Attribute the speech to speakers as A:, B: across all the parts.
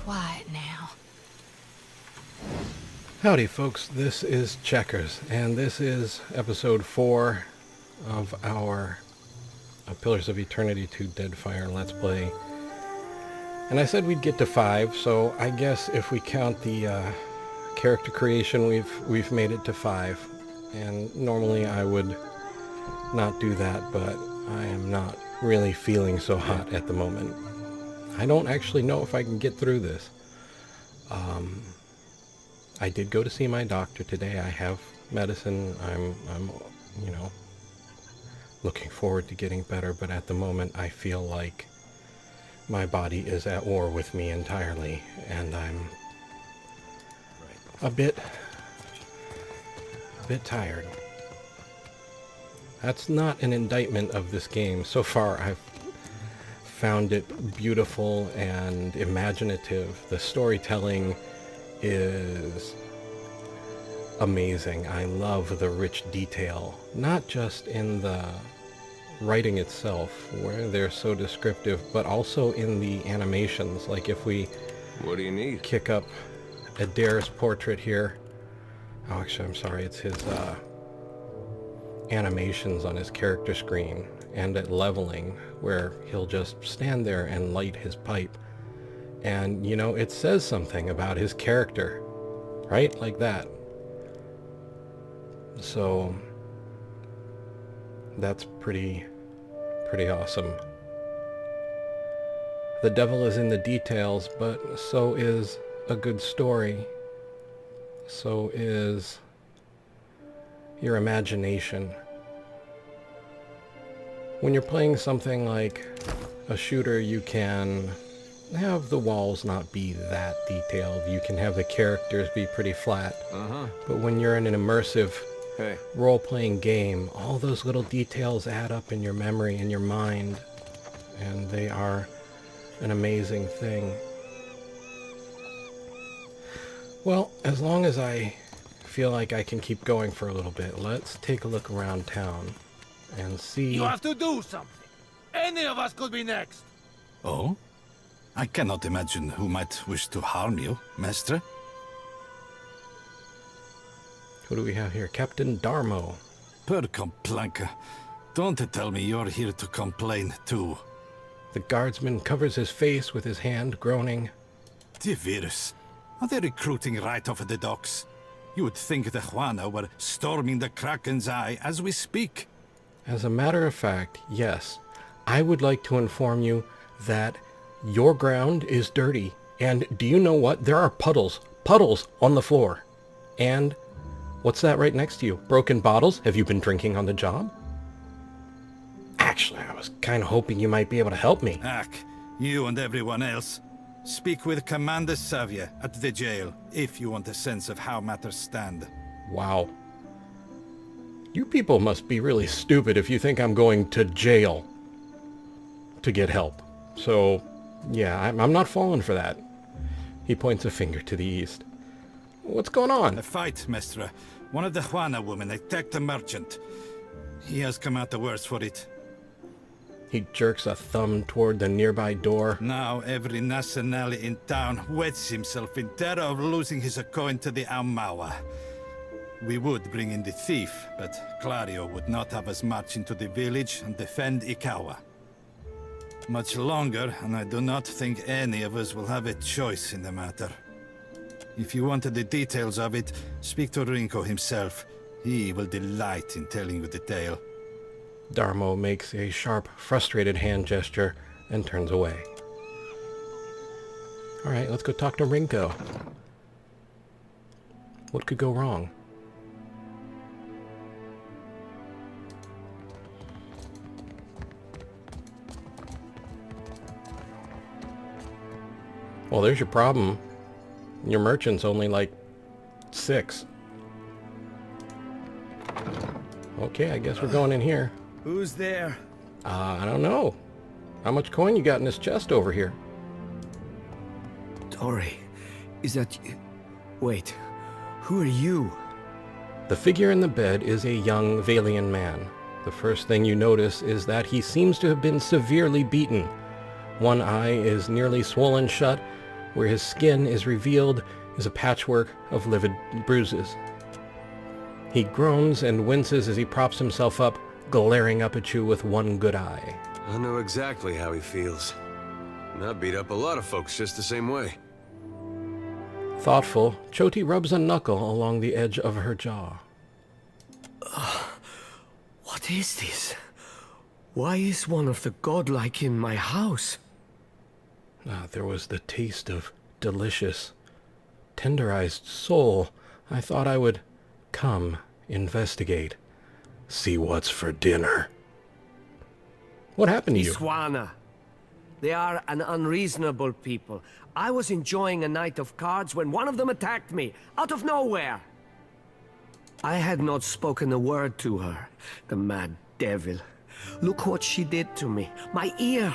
A: quiet now.
B: Howdy folks, this is Checkers, and this is episode 4 of our Pillars of Eternity 2 Deadfire Let's Play. And I said we'd get to 5, so I guess if we count the character creation, we've made it to 5. And normally I would not do that, but I am not really feeling so hot at the moment. I don't actually know if I can get through this. I did go to see my doctor today. I have medicine. I'm looking forward to getting better, but at the moment I feel like my body is at war with me entirely, and I'm a bit tired. That's not an indictment of this game. So far I've found it beautiful and imaginative. The storytelling is amazing. I love the rich detail, not just in the writing itself, where they're so descriptive, but also in the animations. Like if we kick up Adair's portrait here. Oh, actually, I'm sorry, it's his animations on his character screen, and at leveling, where he'll just stand there and light his pipe. And, it says something about his character, right? Like that. So, that's pretty awesome. The devil is in the details, but so is a good story. So is your imagination. When you're playing something like a shooter, you can have the walls not be that detailed. You can have the characters be pretty flat. But when you're in an immersive role-playing game, all those little details add up in your memory and your mind, and they are an amazing thing. Well, as long as I feel like I can keep going for a little bit, let's take a look around town and see.
C: You have to do something. Any of us could be next.
D: Oh? I cannot imagine who might wish to harm you, Mestre.
B: Who do we have here? Captain Darmo.
D: Per complanca. Don't tell me you're here to complain, too.
B: The guardsman covers his face with his hand, groaning.
D: The virus. Are they recruiting right off of the docks? You would think the Juana were storming the Kraken's Eye as we speak.
B: As a matter of fact, yes. I would like to inform you that your ground is dirty. And do you know what? There are puddles on the floor. And what's that right next to you? Broken bottles? Have you been drinking on the job? Actually, I was kind of hoping you might be able to help me.
D: Ack, you and everyone else. Speak with Commander Savia at the jail, if you want a sense of how matters stand.
B: Wow. You people must be really stupid if you think I'm going to jail to get help. So, yeah, I'm not falling for that. He points a finger to the east. What's going on?
D: A fight, Mestre. One of the Juana women attacked a merchant. He has come out the worse for it.
B: He jerks a thumb toward the nearby door.
D: Now every nationale in town wets himself in terror of losing his coin to the Aumaua. We would bring in the thief, but Clario would not have us march into the village and defend Ikawa. Much longer, and I do not think any of us will have a choice in the matter. If you wanted the details of it, speak to Rinko himself. He will delight in telling you the tale.
B: Darmo makes a sharp, frustrated hand gesture and turns away. Alright, let's go talk to Rinko. What could go wrong? Well, there's your problem. Your merchant's only like 6. Okay, I guess we're going in here.
C: Who's there?
B: I don't know. How much coin you got in this chest over here?
E: Tori, is that you? Wait, who are you?
B: The figure in the bed is a young Valian man. The first thing you notice is that he seems to have been severely beaten. One eye is nearly swollen shut, Where his skin is revealed is a patchwork of livid bruises. He groans and winces as he props himself up, glaring up at you with one good eye.
A: I know exactly how he feels. And I beat up a lot of folks just the same way.
B: Thoughtful, Choti rubs a knuckle along the edge of her jaw.
E: What is this? Why is one of the godlike in my house?
B: There was the taste of delicious, tenderized soul. I thought I would come, investigate, see what's for dinner. What happened to you?
E: Iswana. They are an unreasonable people. I was enjoying a night of cards when one of them attacked me, out of nowhere. I had not spoken a word to her, the mad devil. Look what she did to me, my ear.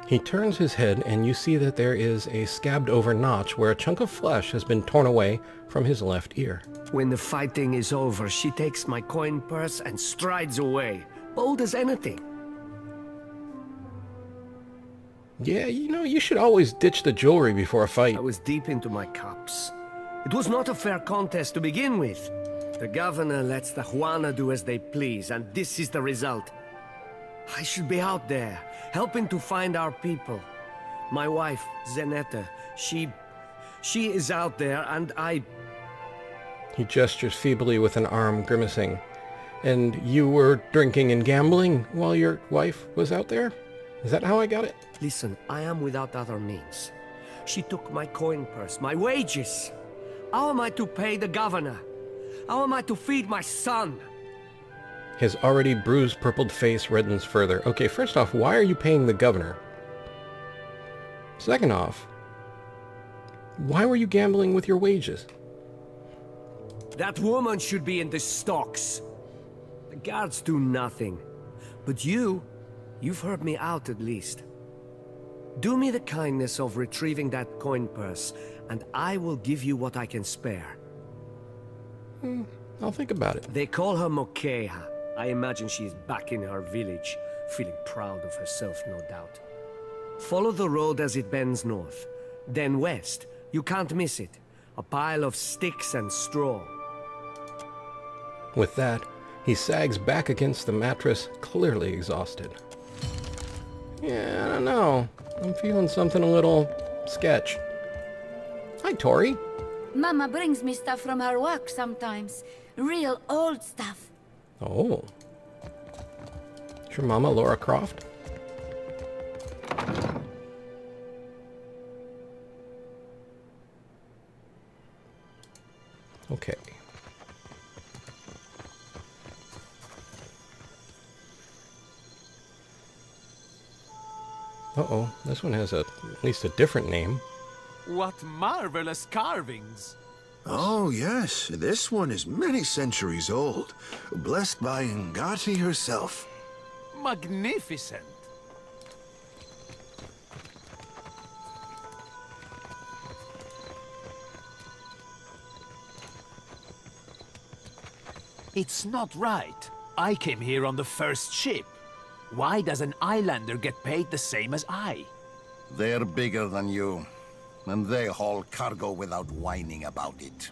B: He turns his head and you see that there is a scabbed over notch where a chunk of flesh has been torn away from his left ear.
E: When the fighting is over, she takes my coin purse and strides away, bold as anything.
B: Yeah, you should always ditch the jewelry before a fight.
E: I was deep into my cups. It was not a fair contest to begin with. The governor lets the Juana do as they please, and this is the result. I should be out there, helping to find our people. My wife, Zenetta, she is out there, and I...
B: He gestures feebly with an arm, grimacing. And you were drinking and gambling while your wife was out there? Is that how I got it?
E: Listen, I am without other means. She took my coin purse, my wages. How am I to pay the governor? How am I to feed my son?
B: His already bruised, purpled face reddens further. Okay, first off, why are you paying the governor? Second off, why were you gambling with your wages?
E: That woman should be in the stocks. The guards do nothing. But you've heard me out at least. Do me the kindness of retrieving that coin purse, and I will give you what I can spare.
B: I'll think about it.
E: They call her Mokeha. I imagine she is back in her village, feeling proud of herself, no doubt. Follow the road as it bends north. Then west. You can't miss it. A pile of sticks and straw.
B: With that, he sags back against the mattress, clearly exhausted. Yeah, I don't know. I'm feeling something a little sketch. Hi, Tori.
F: Mama brings me stuff from her work sometimes. Real old stuff.
B: Oh. Is your mama Laura Croft? Okay. Uh-oh, this one has at least a different name.
C: What marvelous carvings!
G: Oh, yes. This one is many centuries old. Blessed by Ngati herself.
C: Magnificent! It's not right. I came here on the first ship. Why does an islander get paid the same as I?
H: They're bigger than you, and they haul cargo without whining about it.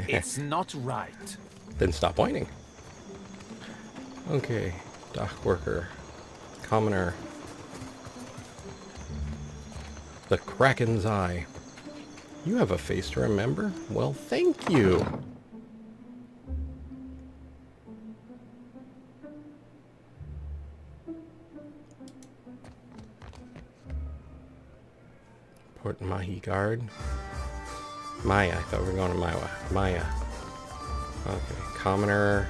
C: It's not right.
B: Then stop whining. Okay, dock worker, commoner. The Kraken's Eye. You have a face to remember? Well, thank you. Port Mahi Guard. Maya. I thought we were going to Maya. Okay. Commoner.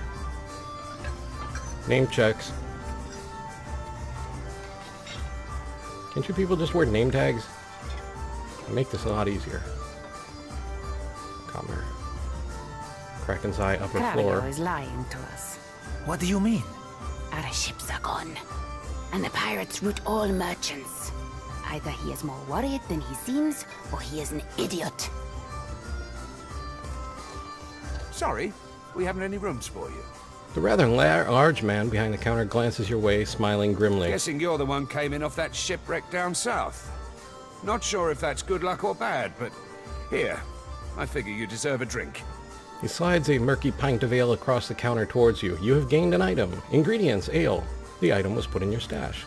B: Name checks. Can't you people just wear name tags? Make this a lot easier. Commoner. Kraken's Eye, upper floor.
F: Claudio is lying to us.
C: What do you mean?
F: Our ships are gone. And the pirates root all merchants. Either he is more worried than he seems, or he is an idiot.
C: Sorry, we haven't any rooms for you.
B: The rather large man behind the counter glances your way, smiling grimly.
I: Guessing you're the one came in off that shipwreck down south. Not sure if that's good luck or bad, but here, I figure you deserve a drink.
B: He slides a murky pint of ale across the counter towards you. You have gained an item. Ingredients, ale. The item was put in your stash.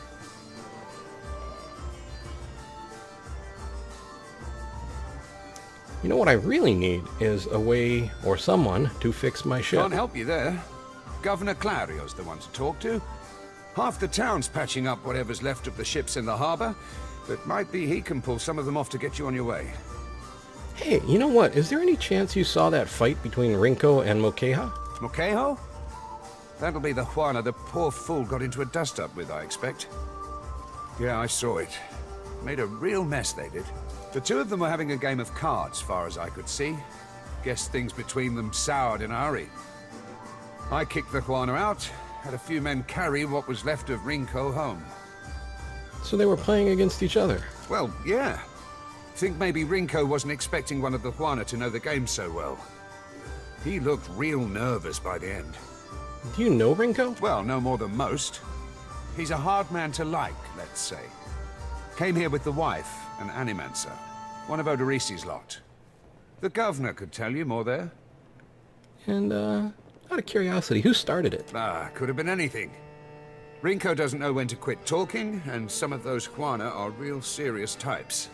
B: You know what I really need is a way or someone to fix my ship.
I: Can't help you there. Governor Clario's the one to talk to. Half the town's patching up whatever's left of the ships in the harbor, but might be he can pull some of them off to get you on your way.
B: Hey, you know what? Is there any chance you saw that fight between Rinko and Mokeha?
I: Mokeho? That'll be the Juana the poor fool got into a dust-up with, I expect. Yeah, I saw it. Made a real mess, they did. The two of them were having a game of cards, far as I could see. Guess things between them soured in a hurry. I kicked the Juana out, had a few men carry what was left of Rinko home.
B: So they were playing against each other?
I: Well, yeah. Think maybe Rinko wasn't expecting one of the Juana to know the game so well. He looked real nervous by the end.
B: Do you know Rinko?
I: Well, no more than most. He's a hard man to like, let's say. Came here with the wife, an animancer. One of Odorisi's lot. The governor could tell you more there.
B: And, out of curiosity, who started it?
I: Could have been anything. Rinko doesn't know when to quit talking, and some of those Juana are real serious types.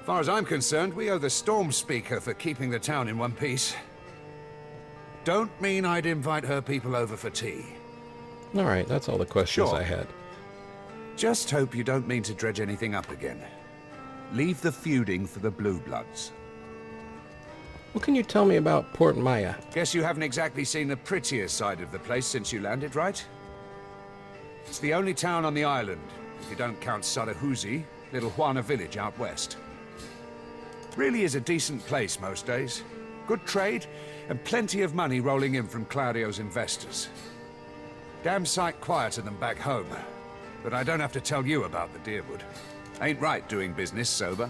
I: Far as I'm concerned, we owe the Storm Speaker for keeping the town in one piece. Don't mean I'd invite her people over for tea.
B: Alright, that's all the questions I had.
I: Just hope you don't mean to dredge anything up again. Leave the feuding for the Blue Bloods.
B: What can you tell me about Port Maya?
I: Guess you haven't exactly seen the prettier side of the place since you landed, right? It's the only town on the island, if you don't count Sarahuzi, little Juana village out west. Really is a decent place most days. Good trade, and plenty of money rolling in from Clario's investors. Damn sight quieter than back home. But I don't have to tell you about the Deerwood. Ain't right doing business sober.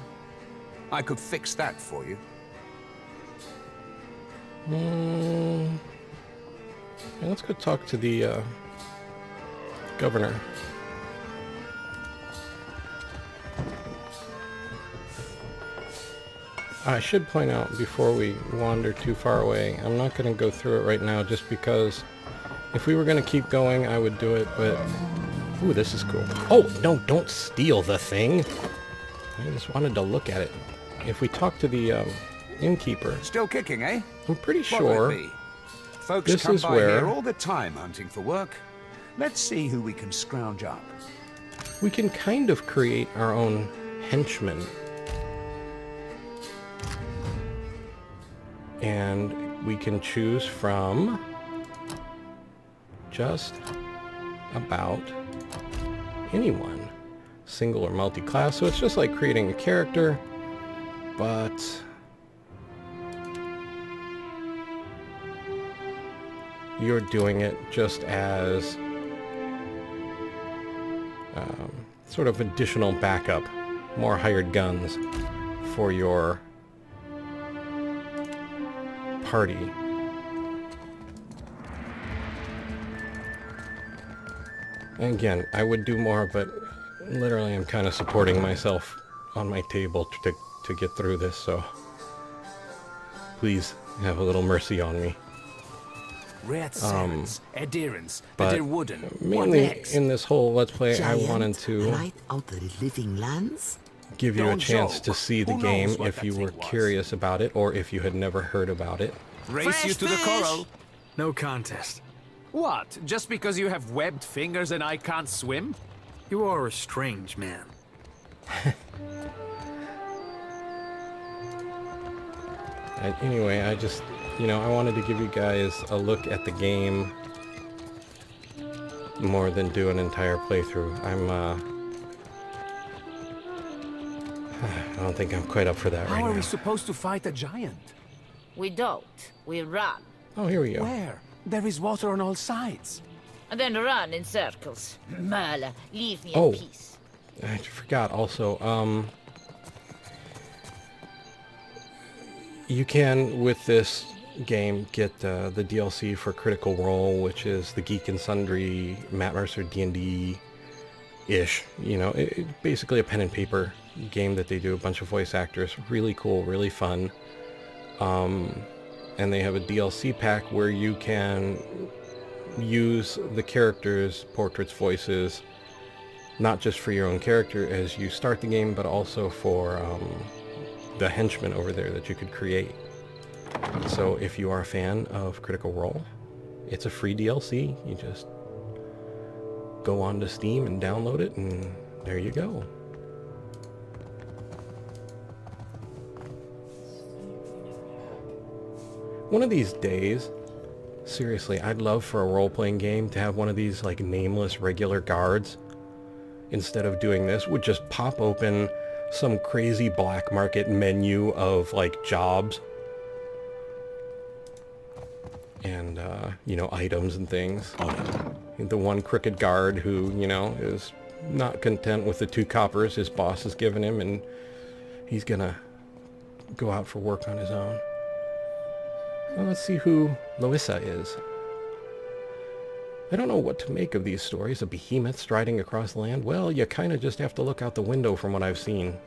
I: I could fix that for you.
B: Yeah, let's go talk to the, governor. I should point out before we wander too far away, I'm not going to go through it right now just because if we were going to keep going, I would do it, but... Ooh, this is cool. Oh, no, don't steal the thing. I just wanted to look at it. If we talk to the, innkeeper...
I: Still kicking, eh?
B: I'm pretty sure
I: Folks
B: this
I: come
B: is
I: by
B: where
I: here all the time hunting for work. Let's see who we can scrounge up.
B: we can kind of create our own henchmen. And we can choose from just about anyone, single or multi-class. So it's just like creating a character, but you're doing it just as sort of additional backup, more hired guns for your party. Again, I would do more, but literally I'm kind of supporting myself on my table to get through this, so please have a little mercy on me.
C: Adherence,
B: but
C: they're wooden.
B: mainly in this whole Let's Play, I wanted to
J: right out the living lands?
B: give you a
C: Don't
B: chance
C: know.
B: to see the
C: Who
B: game
C: knows what
B: if
C: that
B: you
C: thing
B: were
C: was?
B: curious about it, or if you had never heard about it.
C: Race you to the coral.
K: No contest.
C: What? Just because you have webbed fingers and I can't swim?
K: You are a strange man.
B: Anyway, I just, I wanted to give you guys a look at the game more than do an entire playthrough. I don't think I'm quite up for that right
C: How are
B: now.
C: we supposed to fight a giant?
L: We don't. We run.
B: Oh, here we go.
C: Where? There is water on all sides.
L: And then run in circles. Merle, leave me
B: Oh.
L: in peace.
B: I forgot also, you can, with this game, get the DLC for Critical Role, which is the Geek and Sundry Matt Mercer D&D-ish. Basically a pen and paper game that they do, a bunch of voice actors. Really cool, really fun. And they have a DLC pack where you can use the characters' portraits, voices, not just for your own character as you start the game, but also for the henchmen over there that you could create. So if you are a fan of Critical Role, it's a free DLC. You just go on to Steam and download it, and there you go. One of these days, seriously, I'd love for a role-playing game to have one of these like nameless regular guards. Instead of doing this, would just pop open some crazy black market menu of like jobs and you know, items and things. The one crooked guard who, you know, is not content with the 2 coppers his boss has given him, and he's gonna go out for work on his own. Well, let's see who Louisa is. I don't know what to make of these stories. A behemoth striding across land? Well, you kind of just have to look out the window from what I've seen.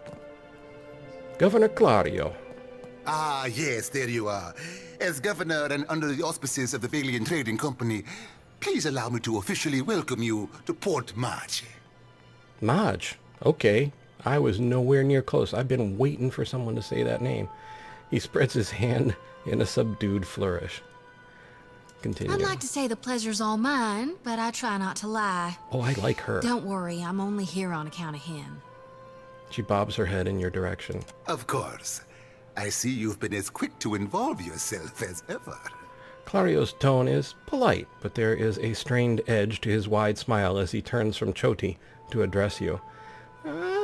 B: Governor Clario.
M: Ah, yes, there you are. As governor and under the auspices of the Valiant Trading Company, please allow me to officially welcome you to Port March.
B: March? Okay. I was nowhere near close. I've been waiting for someone to say that name. He spreads his hand in a subdued flourish. Continue.
N: I'd like to say the pleasure's all mine, but I try not to lie.
B: Oh, I like her.
N: Don't worry, I'm only here on account of him.
B: She bobs her head in your direction.
M: Of course. I see you've been as quick to involve yourself as ever.
B: Clario's tone is polite, but there is a strained edge to his wide smile as he turns from Choti to address you.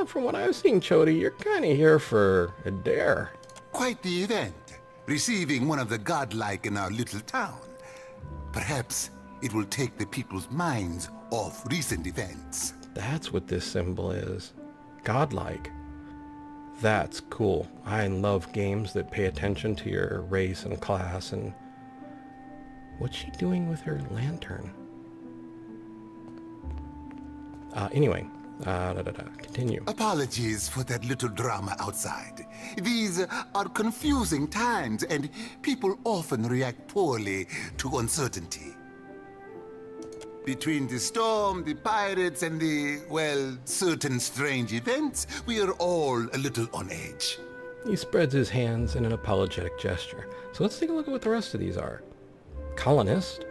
B: From what I've seen, Choti, you're kind of here for a dare.
M: Quite the event. Receiving one of the godlike in our little town. Perhaps it will take the people's minds off recent events.
B: That's what this symbol is. Godlike. That's cool. I love games that pay attention to your race and class. And what's she doing with her lantern? Anyway, continue.
M: Apologies for that little drama outside. These are confusing times, and people often react poorly to uncertainty. Between the storm, the pirates, and the, well, certain strange events, we are all a little on edge.
B: He spreads his hands in an apologetic gesture. So let's take a look at what the rest of these are. Colonist.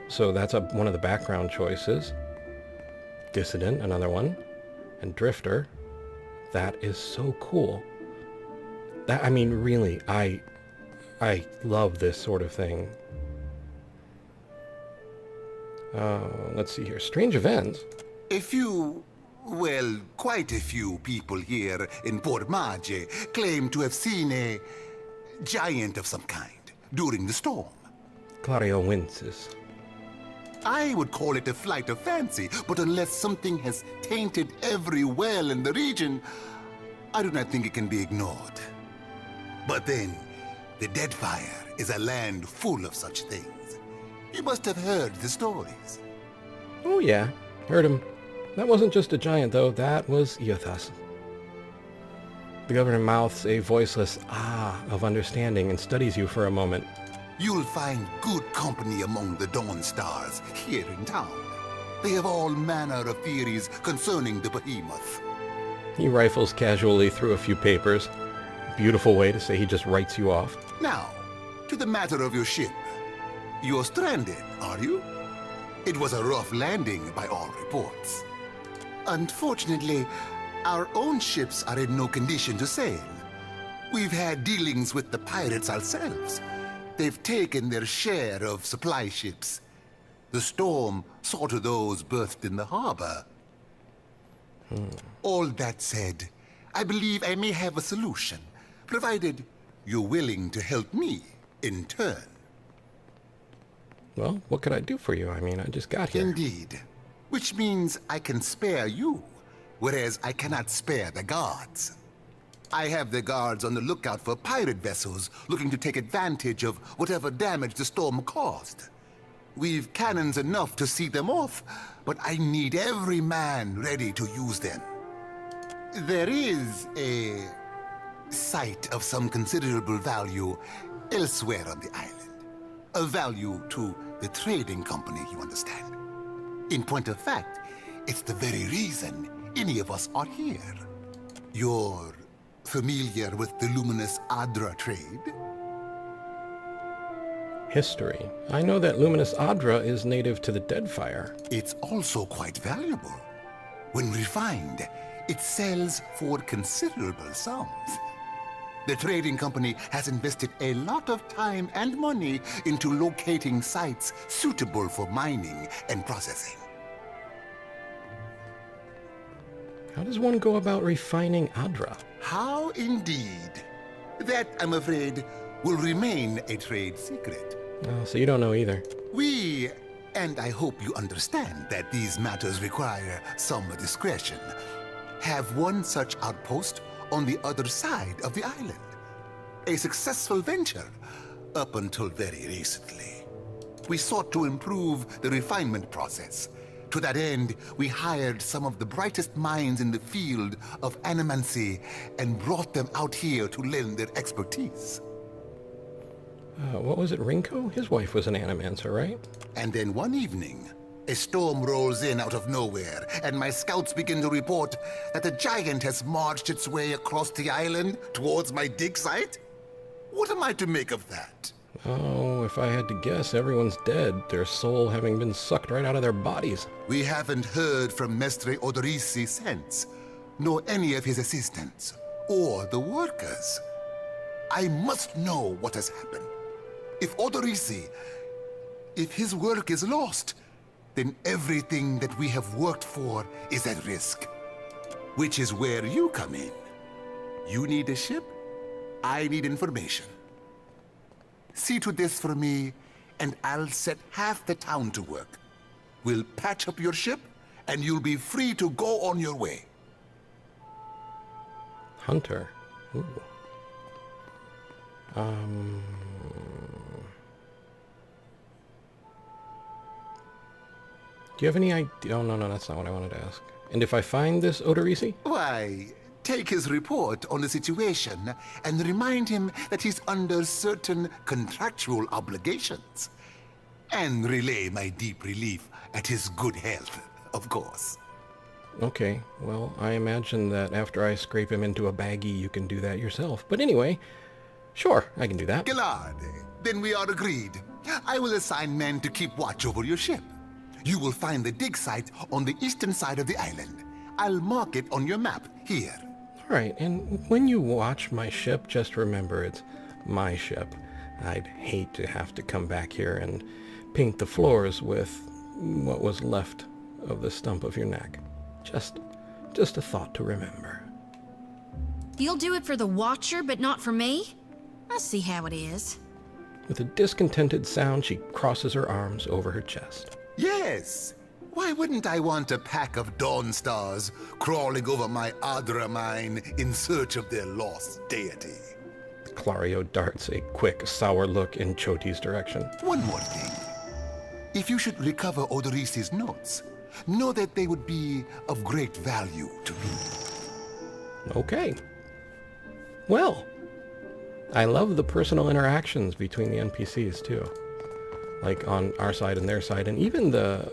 B: So that's one of the background choices. Dissident, another one. And Drifter. That is so cool. That, I mean, really, I love this sort of thing. Let's see here. Strange events.
M: A few, well, quite a few people here in Port Marge claim to have seen a giant of some kind during the storm.
B: Clario winces.
M: I would call it a flight of fancy, but unless something has tainted every well in the region, I do not think it can be ignored. But then, the Deadfire is a land full of such things. You must have heard the stories.
B: Oh yeah, heard him. That wasn't just a giant though, that was Iothas. The governor mouths a voiceless ah of understanding and studies you for a moment.
M: You'll find good company among the Dawn Stars here in town. They have all manner of theories concerning the behemoth.
B: He rifles casually through a few papers. Beautiful way to say he just writes you off.
M: Now, to the matter of your ship. You're stranded, are you? It was a rough landing by all reports. Unfortunately, our own ships are in no condition to sail. We've had dealings with the pirates ourselves. They've taken their share of supply ships. The storm saw to those berthed in the harbor. All that said, I believe I may have a solution, provided you're willing to help me in turn.
B: Well, what could I do for you? I mean, I just got here.
M: Indeed. Which means I can spare you, whereas I cannot spare the guards. I have the guards on the lookout for pirate vessels looking to take advantage of whatever damage the storm caused. We've cannons enough to see them off, but I need every man ready to use them. There is a site of some considerable value elsewhere on the island. A value to the trading company, you understand. In point of fact, it's the very reason any of us are here. You're familiar with the luminous Adra trade?
B: History. I know that luminous Adra is native to the Deadfire.
M: It's also quite valuable. When refined, it sells for considerable sums. The trading company has invested a lot of time and money into locating sites suitable for mining and processing.
B: How does one go about refining Adra?
M: How indeed. That, I'm afraid, will remain a trade secret.
B: Oh, so you don't know either.
M: We, and I hope you understand that these matters require some discretion, have one such outpost on the other side of the island. A successful venture, up until very recently. We sought to improve the refinement process. To that end, we hired some of the brightest minds in the field of animancy and brought them out here to lend their expertise.
B: What was it, Rinko? His wife was an animancer, right?
M: And then one evening, a storm rolls in out of nowhere, and my scouts begin to report that a giant has marched its way across the island towards my dig site. What am I to make of that?
B: Oh, if I had to guess, everyone's dead, their soul having been sucked right out of their bodies.
M: We haven't heard from Mestre Odorisi since, nor any of his assistants, or the workers. I must know what has happened. If Odorisi, if his work is lost, then everything that we have worked for is at risk. Which is where you come in. You need a ship, I need information. See to this for me, and I'll set half the town to work. We'll patch up your ship, and you'll be free to go on your way.
B: Hunter. Ooh. Do you have any idea? Oh, no, that's not what I wanted to ask. And if I find this Odorisi?
M: Why, take his report on the situation and remind him that he's under certain contractual obligations. And relay my deep relief at his good health, of course.
B: Okay, well, I imagine that after I scrape him into a baggie, you can do that yourself. But anyway, sure, I can do that.
M: Glad. Then we are agreed. I will assign men to keep watch over your ship. You will find the dig site on the eastern side of the island. I'll mark it on your map here.
B: All right, and when you watch my ship, just remember it's my ship. I'd hate to have to come back here and paint the floors with what was left of the stump of your neck. Just a thought to remember.
N: You'll do it for the Watcher, but not for me? I see how it is.
B: With a discontented sound, she crosses her arms over her chest.
M: Yes. Why wouldn't I want a pack of Dawn Stars crawling over my Adra mine in search of their lost deity?
B: Clario darts a quick, sour look in Choti's direction.
M: One more thing. If you should recover Odorisi's notes, know that they would be of great value to me.
B: Okay. Well, I love the personal interactions between the NPCs, too. Like, on our side and their side, and even the,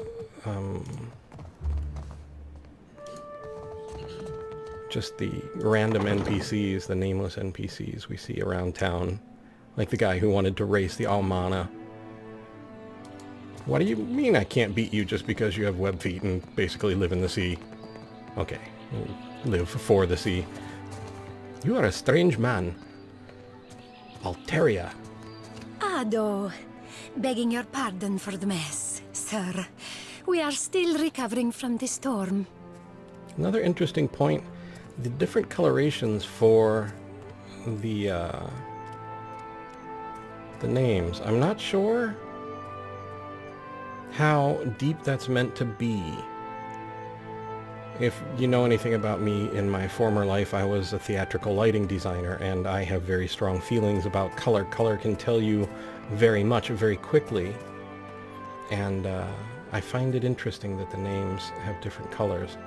B: just the random NPCs, the nameless NPCs we see around town. Like the guy who wanted to race the Almana. What do you mean I can't beat you just because you have web feet and basically live in the sea? Okay, live for the sea. You are a strange man. Alteria.
O: Ado, begging your pardon for the mess, sir. We are still recovering from the storm.
B: Another interesting point, the different colorations for the names. I'm not sure how deep that's meant to be. If you know anything about me, in my former life I was a theatrical lighting designer, and I have very strong feelings about color. Color can tell you very much very quickly, and I find it interesting that the names have different colors.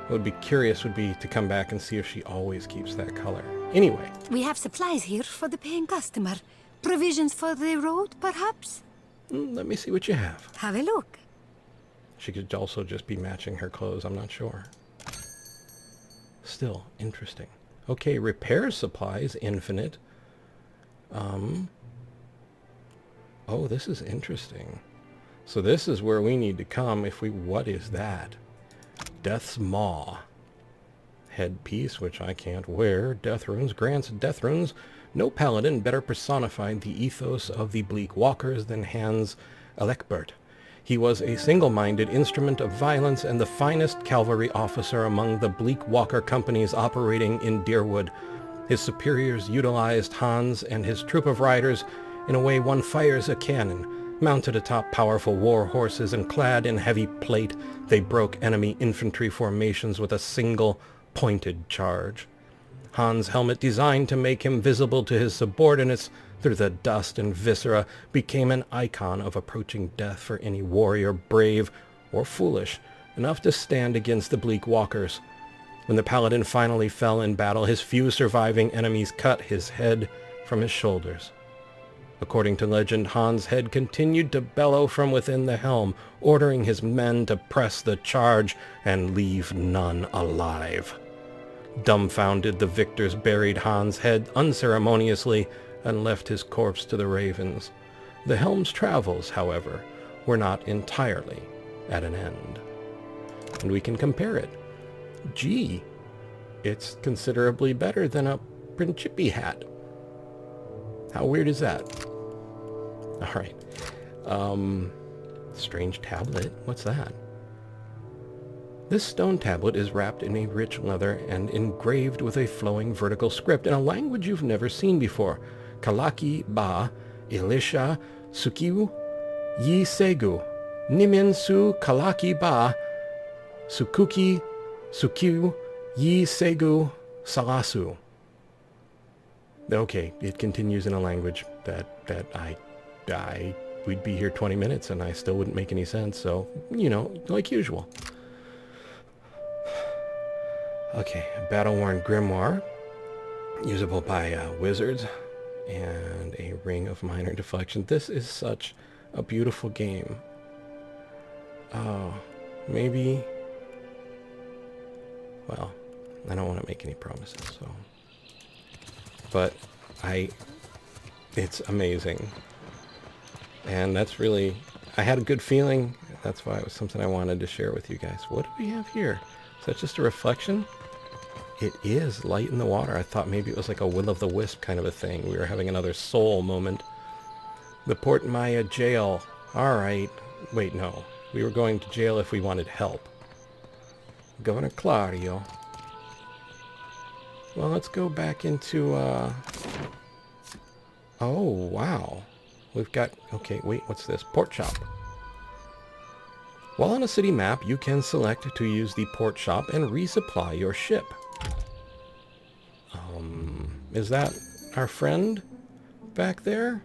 B: What would be curious would be to come back and see if she always keeps that color. Anyway.
O: We have supplies here for the paying customer. Provisions for the road, perhaps?
B: Let me see what you have.
O: Have a look.
B: She could also just be matching her clothes, I'm not sure. Still, interesting. Okay, repair supplies, infinite. Oh, this is interesting. So this is where we need to come if we... What is that? Death's Maw. Headpiece, which I can't wear. Death Runes grants Death Runes. No paladin better personified the ethos of the Bleak Walkers than Hans Elekbert. He was a single-minded instrument of violence and the finest cavalry officer among the Bleak Walker companies operating in Deerwood. His superiors utilized Hans and his troop of riders in a way one fires a cannon. Mounted atop powerful war horses and clad in heavy plate, they broke enemy infantry formations with a single pointed charge. Hans' helmet, designed to make him visible to his subordinates through the dust and viscera, became an icon of approaching death for any warrior brave or foolish enough to stand against the Bleak Walkers. When the paladin finally fell in battle, his few surviving enemies cut his head from his shoulders. According to legend, Hans' head continued to bellow from within the helm, ordering his men to press the charge and leave none alive. Dumbfounded, the victors buried Hans' head unceremoniously and left his corpse to the ravens. The helm's travels, however, were not entirely at an end. And we can compare it. Gee, it's considerably better than a Principi hat. How weird is that? Alright. Strange tablet. What's that? This stone tablet is wrapped in a rich leather and engraved with a flowing vertical script in a language you've never seen before. Kalaki ba, Elisha, Sukiu, Yi Segu, Nimin su Kalaki ba, Sukuki, Sukiu, Yi Segu, Salasu. Okay, it continues in a language that we'd be here 20 minutes and I still wouldn't make any sense, so, you know, like usual. Okay, battle-worn grimoire, usable by wizards, and a ring of minor deflection. This is such a beautiful game. Maybe... Well, I don't want to make any promises, so... But it's amazing. And that's really, I had a good feeling. That's why it was something I wanted to share with you guys. What do we have here? Is that just a reflection? It is light in the water. I thought maybe it was like a will-o'-the-wisp kind of a thing. We were having another soul moment. The Port Maya jail. All right. Wait, no. We were going to jail if we wanted help. Governor Clario. Well, let's go back into, Oh, wow. We've got... Okay, wait, what's this? Port shop. While on a city map, you can select to use the port shop and resupply your ship. Is that our friend back there?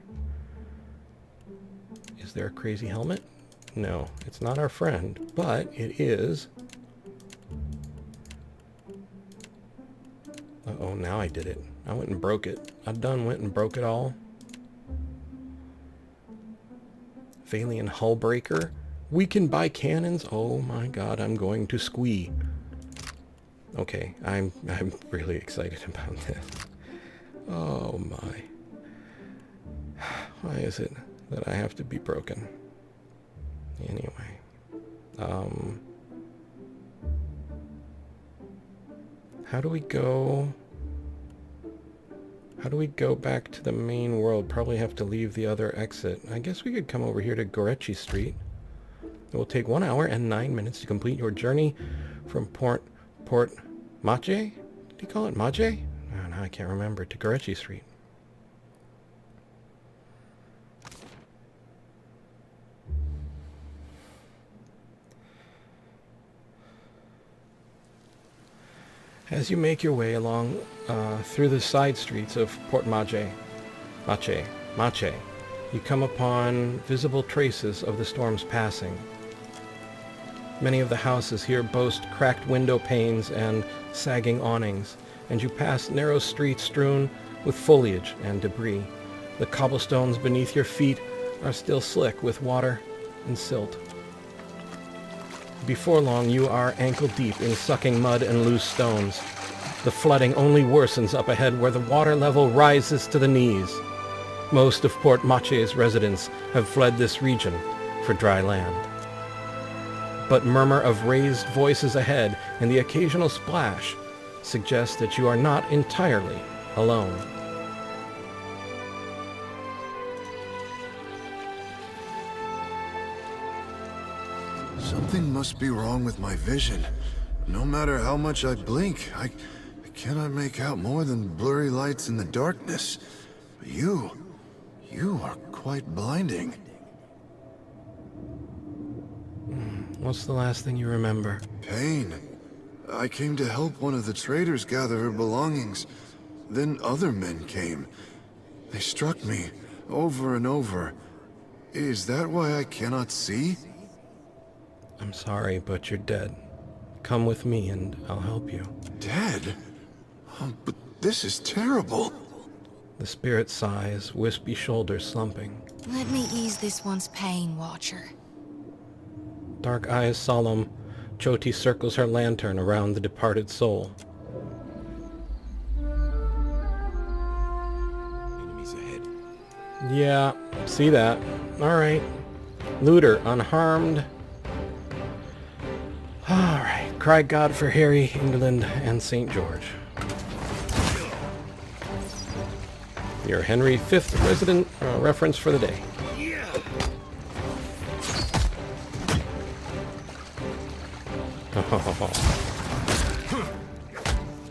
B: Is there a crazy helmet? No, it's not our friend, but it is... Uh-oh, now I did it. I went and broke it. I done went and broke it all. Valiant hull breaker. We can buy cannons. Oh my god, I'm going to squee. Okay, I'm really excited about this. Oh my. Why is it that I have to be broken? Anyway. How do we go? How do we go back to the main world? Probably have to leave the other exit. I guess we could come over here to Gorechi Street. It will take 1 hour and 9 minutes to complete your journey from Port Mache? Did he call it Mache? Oh, no, I can't remember. To Gorechi Street. As you make your way along through the side streets of Port Mache, you come upon visible traces of the storm's passing. Many of the houses here boast cracked window panes and sagging awnings, and you pass narrow streets strewn with foliage and debris. The cobblestones beneath your feet are still slick with water and silt. Before long, you are ankle-deep in sucking mud and loose stones. The flooding only worsens up ahead where the water level rises to the knees. Most of Port Mache's residents have fled this region for dry land. But murmur of raised voices ahead and the occasional splash suggest that you are not entirely alone.
G: Something must be wrong with my vision. No matter how much I blink, I cannot make out more than blurry lights in the darkness. You are quite blinding.
B: What's the last thing you remember?
G: Pain. I came to help one of the traders gather her belongings. Then other men came. They struck me over and over. Is that why I cannot see?
B: I'm sorry, but you're dead. Come with me and I'll help you.
G: Dead? Oh, but this is terrible.
B: The spirit sighs, wispy shoulders slumping.
N: Let me ease this one's pain, Watcher.
B: Dark eyes solemn, Choti circles her lantern around the departed soul.
A: Enemies ahead.
B: Yeah, see that. Alright. Looter, unharmed. Alright, cry God for Harry, England, and St. George. Your Henry V resident reference for the day.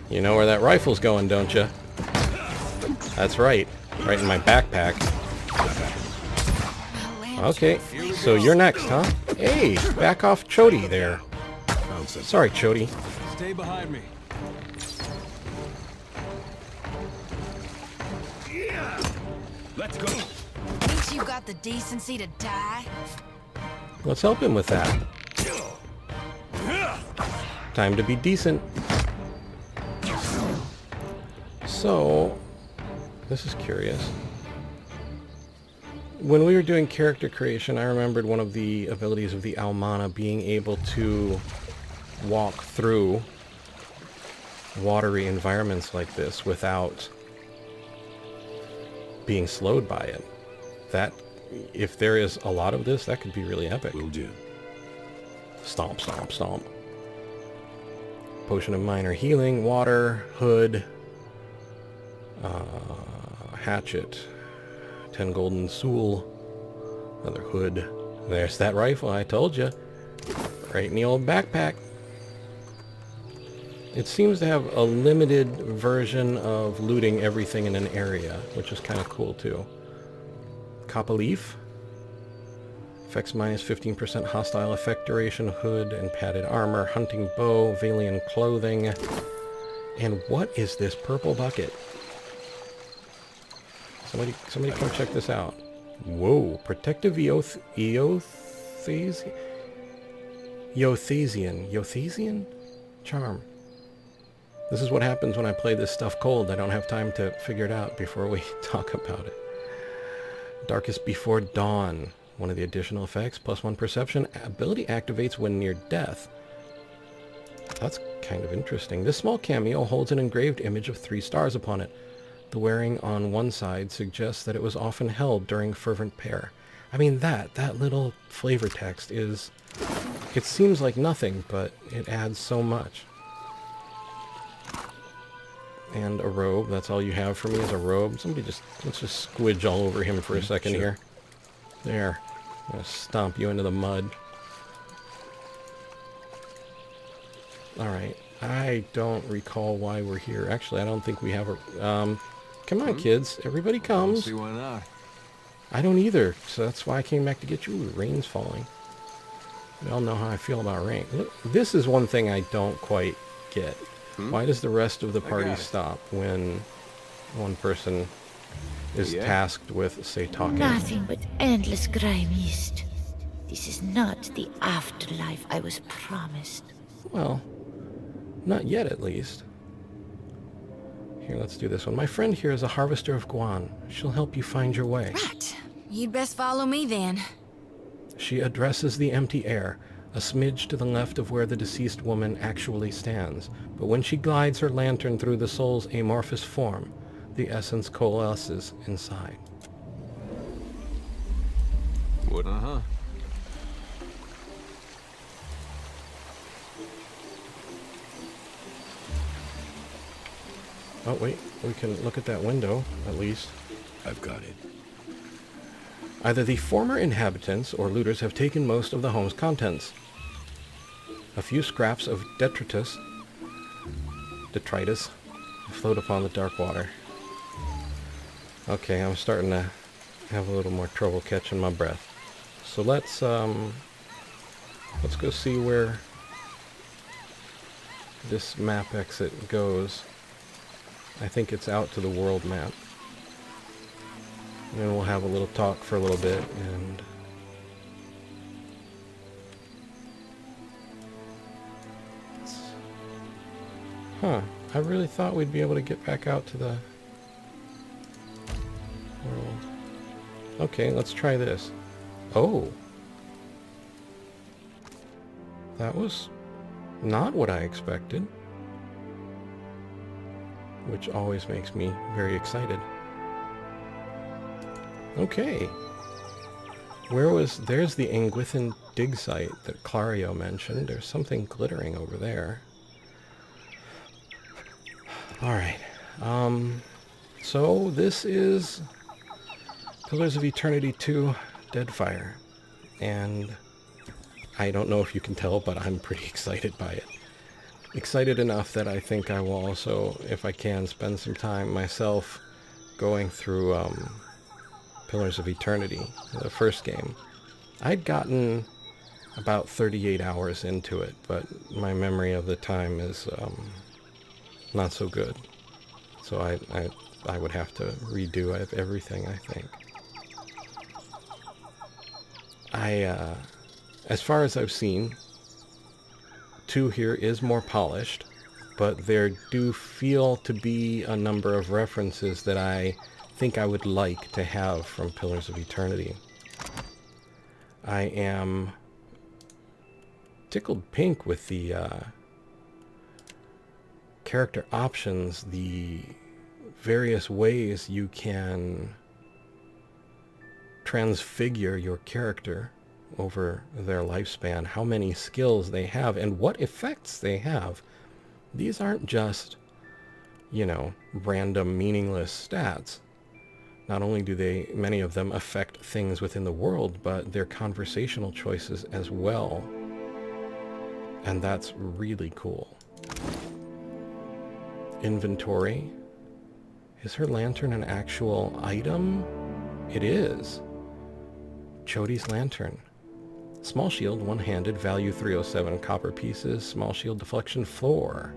B: You know where that rifle's going, don't you? That's right. Right in my backpack. Okay, so you're next, huh? Hey, back off Choti there. Sorry, Choti.
K: Stay behind me.
N: Let's go. Think you got the decency to die?
B: Let's help him with that. Time to be decent. So, this is curious. When we were doing character creation, I remembered one of the abilities of the Almana being able to walk through watery environments like this without being slowed by it. That, if there is a lot of this, that could be really epic.
A: Will do.
B: Stomp, stomp, stomp. Potion of minor healing, water, hood, hatchet, 10 golden soul, another hood. There's that rifle, I told you. Right in the old backpack. It seems to have a limited version of looting everything in an area, which is kind of cool too. Copper leaf. Effects minus 15% hostile effect duration, hood and padded armor, hunting bow, Valian clothing. And what is this purple bucket? Somebody come check this out. Whoa, protective Eothasian charm. This is what happens when I play this stuff cold. I don't have time to figure it out before we talk about it. Darkest Before Dawn. One of the additional effects, +1 perception. Ability activates when near death. That's kind of interesting. This small cameo holds an engraved image of 3 stars upon it. The wearing on one side suggests that it was often held during fervent prayer. I mean, that little flavor text is... It seems like nothing, but it adds so much. And a robe. That's all you have for me is a robe. Let's just squidge all over him for a second here. There. I'm gonna stomp you into the mud. Alright. I don't recall why we're here. Actually, I don't think we have a... come on, kids. Everybody comes.
K: See why not.
B: I don't either, so that's why I came back to get you. Ooh, rain's falling. We all know how I feel about rain. Look, this is one thing I don't quite get. Why does the rest of the party stop when one person is tasked with, say, talking?
L: Nothing but endless grey mist. This is not the afterlife I was promised.
B: Well, not yet at least. Here, let's do this one. My friend here is a harvester of Guan. She'll help you find your way.
N: Right. You'd best follow me then.
B: She addresses the empty air, a smidge to the left of where the deceased woman actually stands. But when she glides her lantern through the soul's amorphous form, the essence coalesces inside.
A: What? Uh-huh.
B: Oh, wait. We can look at that window, at least.
A: I've got it.
B: Either the former inhabitants or looters have taken most of the home's contents. A few scraps of detritus float upon the dark water. Okay, I'm starting to have a little more trouble catching my breath. So let's go see where this map exit goes. I think it's out to the world map. And then we'll have a little talk for a little bit, and I really thought we'd be able to get back out to the world. Okay, let's try this. Oh. That was not what I expected. Which always makes me very excited. Okay. There's the Anguithin dig site that Clario mentioned. There's something glittering over there. Alright. So this is Pillars of Eternity 2 Deadfire. And I don't know if you can tell, but I'm pretty excited by it. Excited enough that I think I will also, if I can, spend some time myself going through Pillars of Eternity, the first game. I'd gotten about 38 hours into it, but my memory of the time is not so good. So I would have to redo everything, I think. As far as I've seen, 2 here is more polished, but there do feel to be a number of references that I think I would like to have from Pillars of Eternity. I am tickled pink with the character options, the various ways you can transfigure your character over their lifespan, how many skills they have, and what effects they have. These aren't just, random meaningless stats. Not only do many of them affect things within the world, but their conversational choices as well. And that's really cool. Inventory. Is her lantern an actual item? It is. Choti's lantern. Small shield, one-handed, value 307 copper pieces. Small shield deflection 4.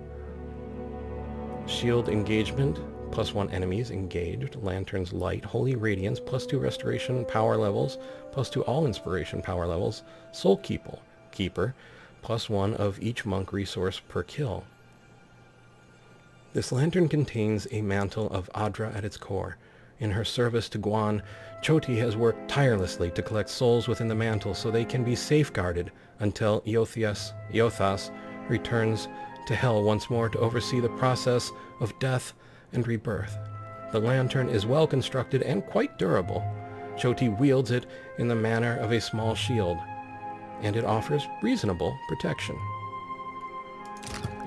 B: Shield engagement, +1 enemies engaged. Lantern's light, holy radiance, +2 restoration power levels, +2 all inspiration power levels. Soul keeper, +1 of each monk resource per kill. This lantern contains a mantle of Adra at its core. In her service to Guan, Choti has worked tirelessly to collect souls within the mantle so they can be safeguarded until Eothas returns to Hell once more to oversee the process of death and rebirth. The lantern is well constructed and quite durable. Choti wields it in the manner of a small shield, and it offers reasonable protection.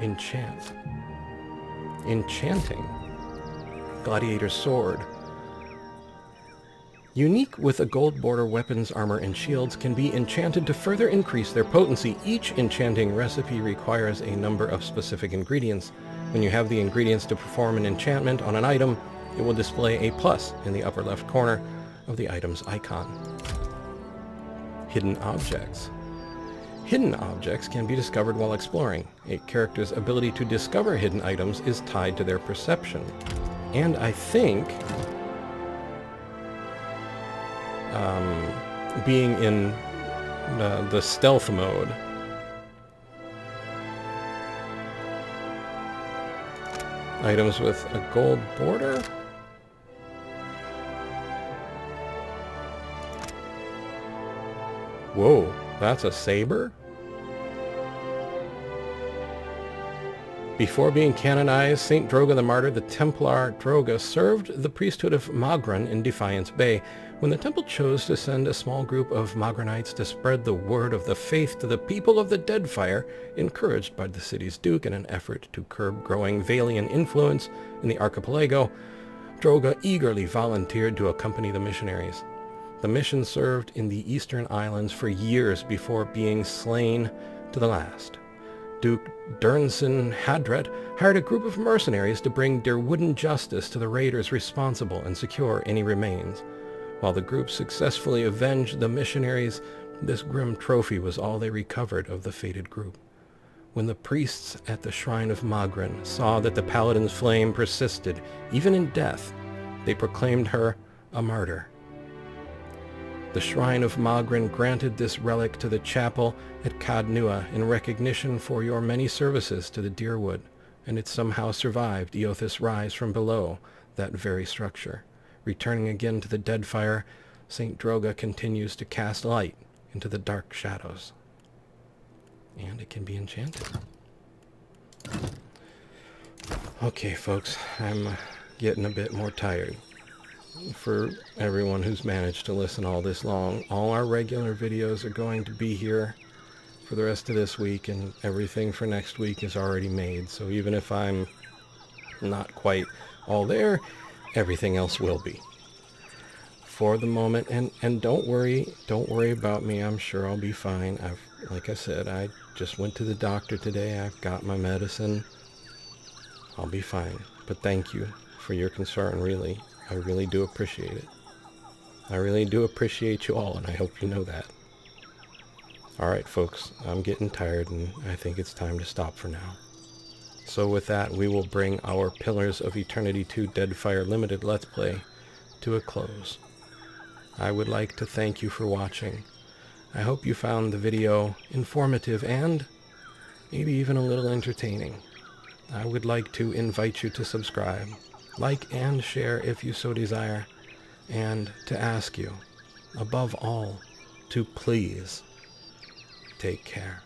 B: Enchanting. Gladiator's sword. Unique with a gold border, weapons, armor, and shields can be enchanted to further increase their potency. Each enchanting recipe requires a number of specific ingredients. When you have the ingredients to perform an enchantment on an item, it will display a plus in the upper left corner of the item's icon. Hidden objects. Hidden objects can be discovered while exploring. A character's ability to discover hidden items is tied to their perception. And I think being in the stealth mode. Items with a gold border. Whoa, that's a saber? Before being canonized, Saint Droga the Martyr, the Templar Droga, served the priesthood of Magran in Defiance Bay. When the temple chose to send a small group of Magranites to spread the word of the faith to the people of the Deadfire, encouraged by the city's duke in an effort to curb growing Valian influence in the archipelago, Droga eagerly volunteered to accompany the missionaries. The mission served in the eastern islands for years before being slain to the last. Duke Durnson Hadret hired a group of mercenaries to bring Derwooden justice to the raiders responsible and secure any remains. While the group successfully avenged the missionaries, this grim trophy was all they recovered of the fated group. When the priests at the shrine of Magran saw that the paladin's flame persisted, even in death, they proclaimed her a martyr. The shrine of Magran granted this relic to the chapel at Cadnua in recognition for your many services to the Deerwood, and it somehow survived Eothas' rise from below that very structure. Returning again to the Deadfire, Saint Droga continues to cast light into the dark shadows. And it can be enchanted. Okay, folks, I'm getting a bit more tired. For everyone who's managed to listen all this long, all our regular videos are going to be here for the rest of this week, and everything for next week is already made. So even if I'm not quite all there, everything else will be. For the moment, and don't worry about me. I'm sure I'll be fine. Like I said, I just went to the doctor today. I've got my medicine. I'll be fine. But thank you for your concern, really. I really do appreciate it. I really do appreciate you all, and I hope you know that. Alright, folks, I'm getting tired, and I think it's time to stop for now. So with that, we will bring our Pillars of Eternity 2 Deadfire Limited Let's Play to a close. I would like to thank you for watching. I hope you found the video informative and maybe even a little entertaining. I would like to invite you to subscribe, like and share if you so desire, and to ask you, above all, to please take care.